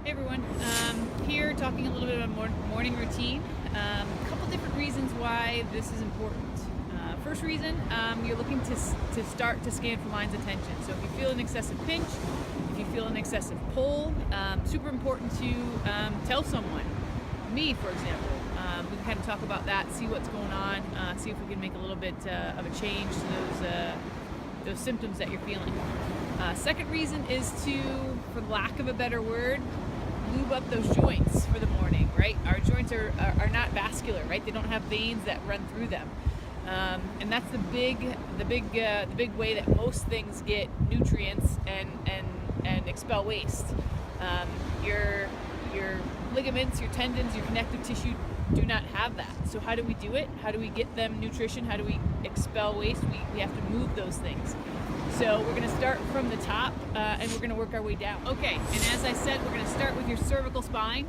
Hey everyone, here talking a little bit about morning routine. A couple different reasons why this is important. First reason, you're looking to start to scan for lines of tension. So if you feel an excessive pinch, if you feel an excessive pull, super important to tell someone. Me, for example, we can kind of talk about that, see what's going on, see if we can make a little bit of a change to those symptoms that you're feeling. Second reason is to, for lack of a better word, lube up those joints for the morning, right? Our joints are not vascular, right? They don't have veins that run through them, and that's the big way that most things get nutrients and expel waste. Your ligaments, your tendons, your connective tissue do not have that. So how do we do it? How do we get them nutrition? How do we expel waste? We have to move those things. So we're going to start from the top and we're going to work our way down. Okay, and as I said, we're going to start with your cervical spine.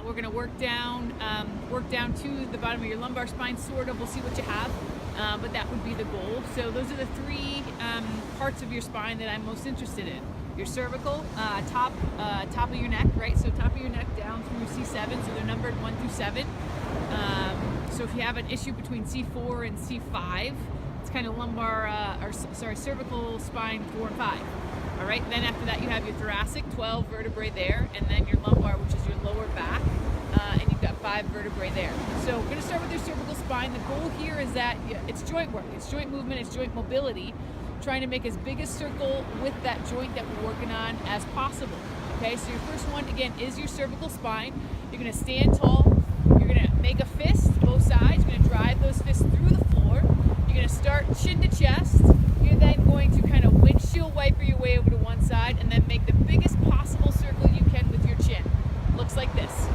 We're going to work down to the bottom of your lumbar spine, sort of. We'll see what you have, but that would be the goal. So those are the three parts of your spine that I'm most interested in. Your cervical, top of your neck, right? So top of your neck down through C7, so they're numbered 1 through 7. So if you have an issue between C4 and C5, it's kind of cervical spine 4 and 5. All right, then after that you have your thoracic, 12 vertebrae there, and then your lumbar, which is your lower back, and you've got 5 vertebrae there. So we're going to start with your cervical spine. The goal here is that it's joint work, it's joint movement, it's joint mobility, trying to make as big a circle with that joint that we're working on as possible. Okay, so your first one, again, is your cervical spine. You're going to stand tall. You're going to make a fist, both sides. You're going to drive those fists through the floor. You're going to start chin to chest. You're then going to kind of windshield wiper your way over to one side and then make the biggest possible circle you can with your chin. Looks like this.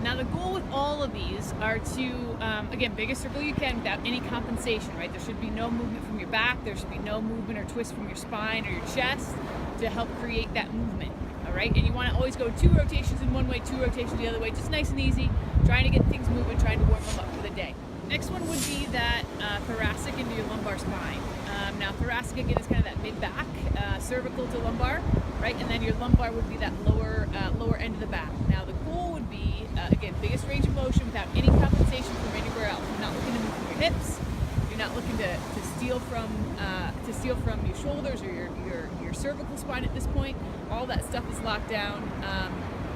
Now the goal with all of these are to, again, biggest circle you can without any compensation, right? There should be no movement from your back. There should be no movement or twist from your spine or your chest to help create that movement, all right? And you want to always go 2 rotations in one way, 2 rotations the other way, just nice and easy, trying to get things moving, trying to warm them up for the day. Next one would be that thoracic into your lumbar spine. Now thoracic, again, is kind of that mid-back, cervical to lumbar, right? And then your lumbar would be that lower end of the back. Now the goal would be, again, biggest range of motion without any compensation from anywhere else. You're not looking to move from your hips. You're not looking to steal from your shoulders or your cervical spine at this point. All that stuff is locked down.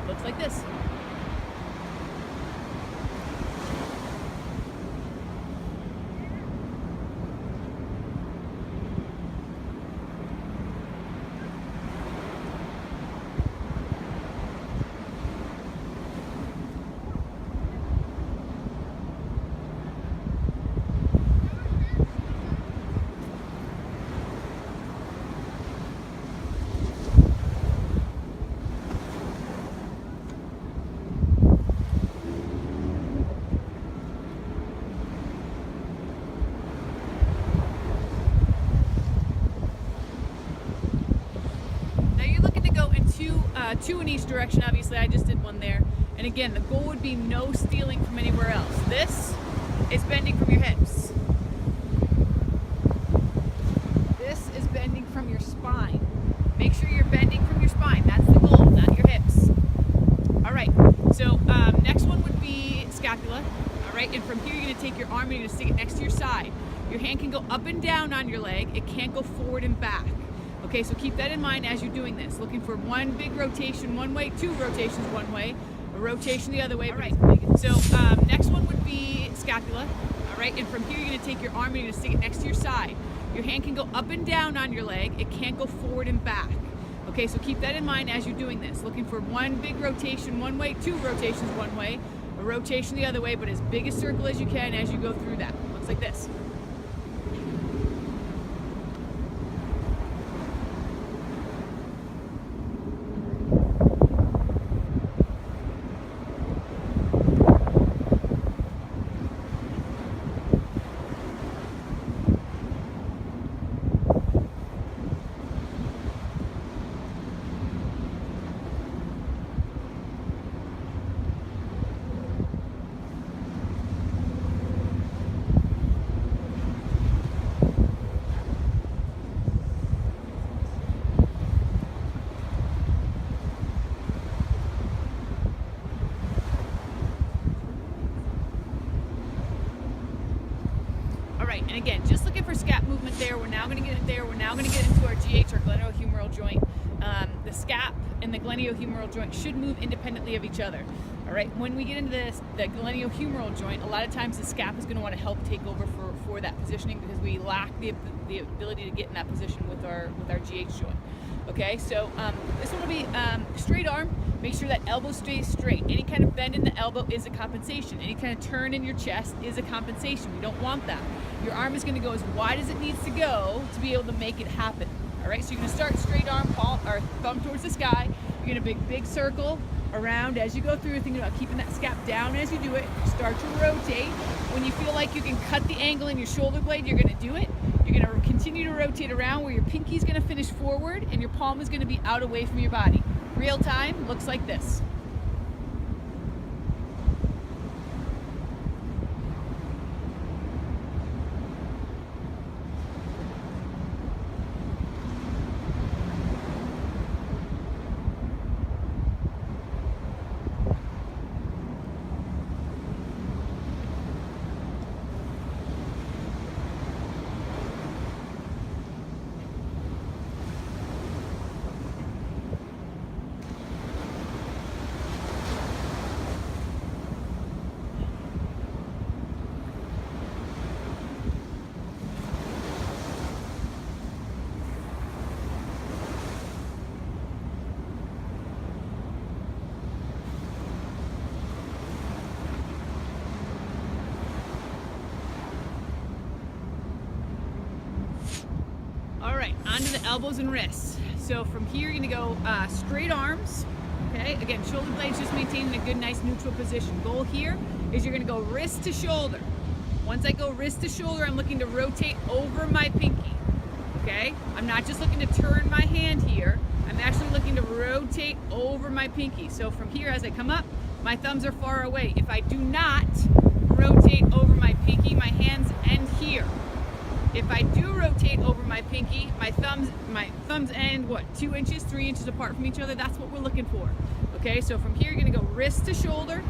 Looks like this. Two in each direction. Obviously I just did one there, and again the goal would be no stealing from anywhere else. This is bending from your hips. This is bending from your spine. Make sure you're bending from your spine. That's the goal, not your hips. All right, so next one would be scapula. All right, and from here you're going to take your arm and you're going to stick it next to your side. Your hand can go up and down on your leg. It can't go forward and back. Okay, so keep that in mind as you're doing this. Looking for one big rotation one way, 2 rotations one way, a rotation the other way. All right, so next one would be scapula. All right, and from here you're going to take your arm and you're going to stick it next to your side. Your hand can go up and down on your leg. It can't go forward and back. Okay, so keep that in mind as you're doing this. Looking for one big rotation one way, two rotations one way, a rotation the other way, but as big a circle as you can as you go through that. Looks like this. And again, just looking for scap movement there. We're now going to get it there. We're now going to get into our GH, our glenohumeral joint. The scap and the glenohumeral joint should move independently of each other. All right. When we get into the glenohumeral joint, a lot of times the scap is going to want to help take over for that positioning because we lack the ability to get in that position with our GH joint. Okay. So this one will be straight arm. Make sure that elbow stays straight. Any kind of bend in the elbow is a compensation. Any kind of turn in your chest is a compensation. We don't want that. Your arm is going to go as wide as it needs to go to be able to make it happen. All right, so you're going to start straight arm, palm or thumb towards the sky. You're going to make big circle around as you go through, thinking about keeping that scap down as you do it. Start to rotate. When you feel like you can cut the angle in your shoulder blade, you're going to do it. You're going to continue to rotate around where your pinky is going to finish forward and your palm is going to be out away from your body. Real time looks like this. All right, onto the elbows and wrists. So from here, you're gonna go straight arms, okay? Again, shoulder blades just maintaining a good, nice neutral position. Goal here is you're gonna go wrist to shoulder. Once I go wrist to shoulder, I'm looking to rotate over my pinky, okay? I'm not just looking to turn my hand here. I'm actually looking to rotate over my pinky. So from here, as I come up, my thumbs are far away. If I do not rotate over my pinky, my hands end here. If I do rotate over my pinky, my thumbs end, 2 inches, 3 inches apart from each other. That's what we're looking for. Okay, so from here, you're gonna go wrist to shoulder.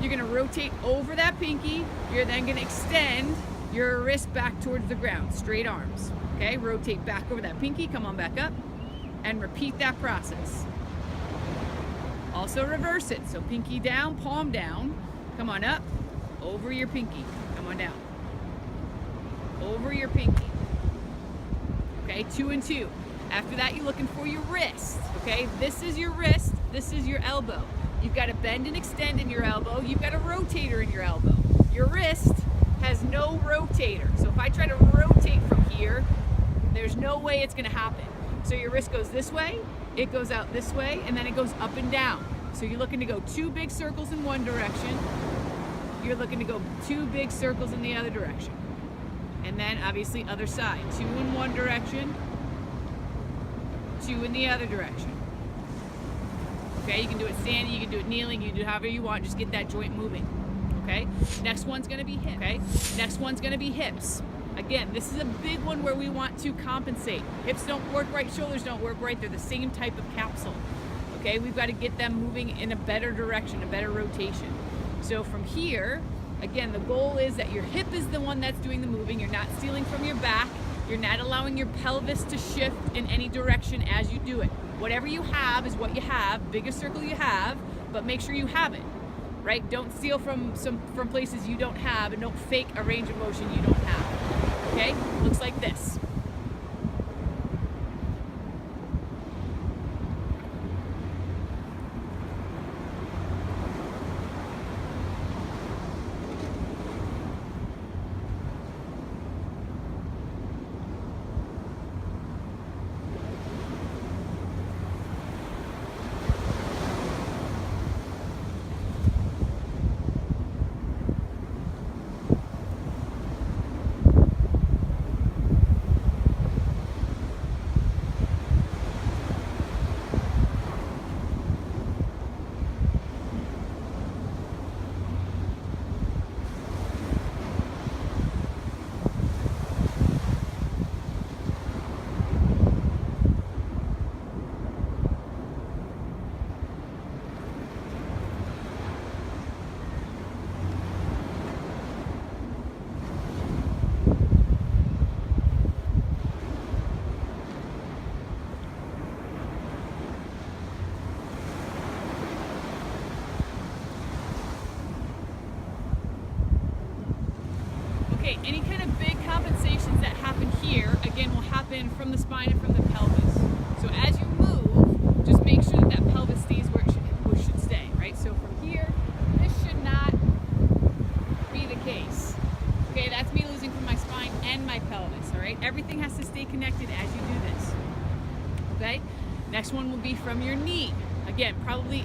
You're gonna rotate over that pinky. You're then gonna extend your wrist back towards the ground, straight arms. Okay, rotate back over that pinky, come on back up, and repeat that process. Also reverse it, so pinky down, palm down, come on up, over your pinky, come on down. Over your pinky. Okay, 2 and 2. After that, you're looking for your wrist. Okay, this is your wrist, this is your elbow. You've got to bend and extend in your elbow. You've got a rotator in your elbow. Your wrist has no rotator. So if I try to rotate from here, there's no way it's going to happen. So your wrist goes this way, it goes out this way, and then it goes up and down. So you're looking to go 2 big circles in one direction. You're looking to go 2 big circles in the other direction. And then obviously other side, 2 in one direction, 2 in the other direction. Okay, you can do it standing, you can do it kneeling, you can do it however you want, just get that joint moving. Okay, next one's gonna be hips. Okay, next one's gonna be hips. Again, this is a big one where we want to compensate. Hips don't work right, shoulders don't work right, they're the same type of capsule. Okay, we've got to get them moving in a better direction, a better rotation. So from here, again, the goal is that your hip is the one that's doing the moving. You're not stealing from your back. You're not allowing your pelvis to shift in any direction as you do it. Whatever you have is what you have, biggest circle you have, but make sure you have it, right? Don't steal from places you don't have, and don't fake a range of motion you don't have, okay? Looks like this. Okay, any kind of big compensations that happen here, again, will happen from the spine and from the pelvis. So as you move, just make sure that that pelvis stays where it should stay, right? So from here, this should not be the case. Okay, that's me losing from my spine and my pelvis, all right? Everything has to stay connected as you do this, okay? Next one will be from your knee. Again, probably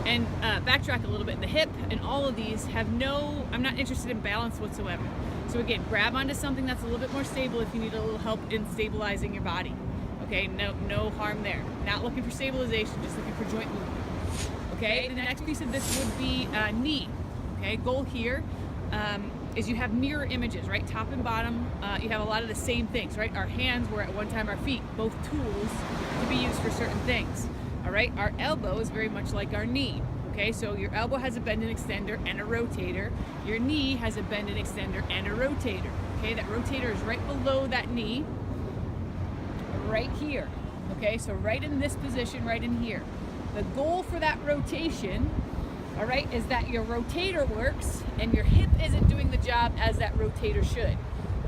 backtrack a little bit. The hip and all of these have no, I'm not interested in balance whatsoever. So again, grab onto something that's a little bit more stable if you need a little help in stabilizing your body. Okay, no harm there. Not looking for stabilization, just looking for joint movement. Okay, the next piece of this would be knee. Okay, goal here is you have mirror images, right? Top and bottom, you have a lot of the same things, right? Our hands were at one time our feet, both tools to be used for certain things. All right, our elbow is very much like our knee. Okay, so your elbow has a bend and extender and a rotator. Your knee has a bend and extender and a rotator. Okay, that rotator is right below that knee, right here. Okay, so right in this position, right in here. The goal for that rotation, all right, is that your rotator works and your hip isn't doing the job as that rotator should.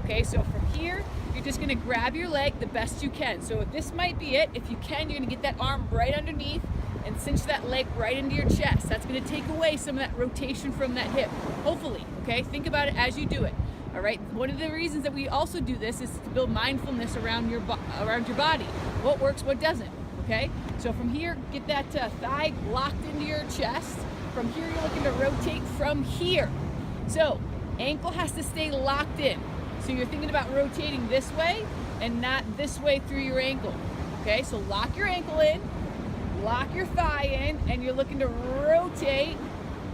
Okay, so from here, you're just gonna grab your leg the best you can. So if this might be it, if you can, you're gonna get that arm right underneath and cinch that leg right into your chest. That's gonna take away some of that rotation from that hip, hopefully, okay? Think about it as you do it, all right? One of the reasons that we also do this is to build mindfulness around your body. What works, what doesn't, okay? So from here, get that thigh locked into your chest. From here, you're looking to rotate from here. So ankle has to stay locked in. So you're thinking about rotating this way and not this way through your ankle. Okay, so lock your ankle in, lock your thigh in, and you're looking to rotate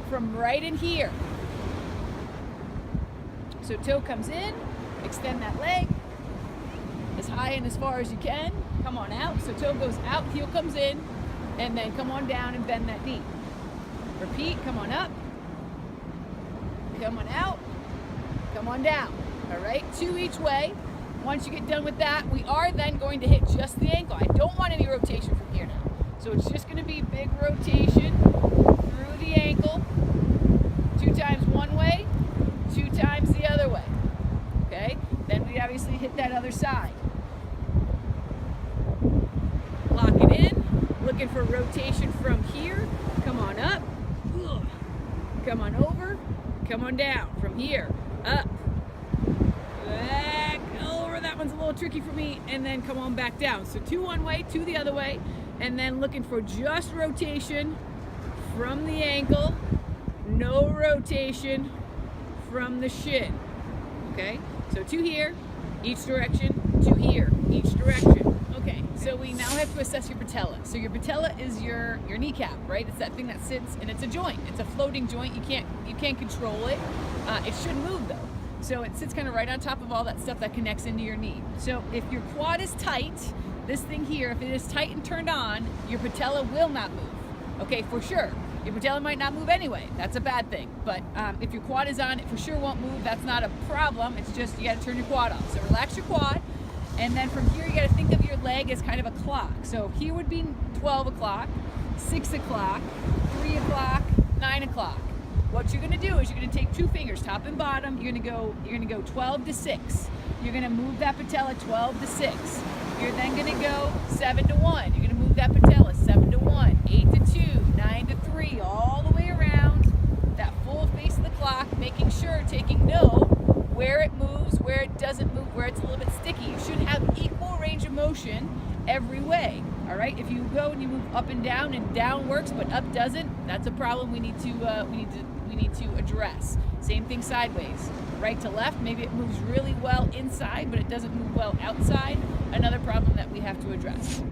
from right in here. So toe comes in, extend that leg as high and as far as you can. Come on out. So toe goes out, heel comes in, and then come on down and bend that knee. Repeat, come on up, come on out, come on down. All right, 2 each way. Once you get done with that, we are then going to hit just the ankle. I don't want any rotation from here now. So it's just gonna be big rotation through the ankle, 2 times one way, 2 times the other way, okay? Then we obviously hit that other side. Lock it in, looking for rotation from here. Come on up, come on over, come on down. From here, up, back over. That one's a little tricky for me. And then come on back down. So 2 one way, 2 the other way. And then looking for just rotation from the ankle. No rotation from the shin. Okay? So 2 here, each direction. 2 here, each direction. Okay, so we now have to assess your patella. So your patella is your kneecap, right? It's that thing that sits, and it's a joint. It's a floating joint. You can't control it. It should move though. So it sits kind of right on top of all that stuff that connects into your knee. So if your quad is tight, this thing here, if it is tight and turned on, your patella will not move. Okay, for sure. Your patella might not move anyway. That's a bad thing. But if your quad is on, it for sure won't move. That's not a problem. It's just you got to turn your quad off. So relax your quad. And then from here, you got to think of your leg as kind of a clock. So here would be 12 o'clock, 6 o'clock, 3 o'clock, 9 o'clock. What you're going to do is you're going to take 2 fingers, top and bottom. You're going to go 12 to 6. You're going to move that patella 12 to 6. You're then going to go 7 to 1. You're going to move that patella 7 to 1, 8 to 2, 9 to 3, all the way around that full face of the clock, making sure, taking note where it moves, where it doesn't move, where it's a little bit sticky. You should have equal range of motion every way. All right, if you go and you move up and down works, but up doesn't, that's a problem we need to address. Same thing sideways, right to left. Maybe it moves really well inside, but it doesn't move well outside. Another problem that we have to address.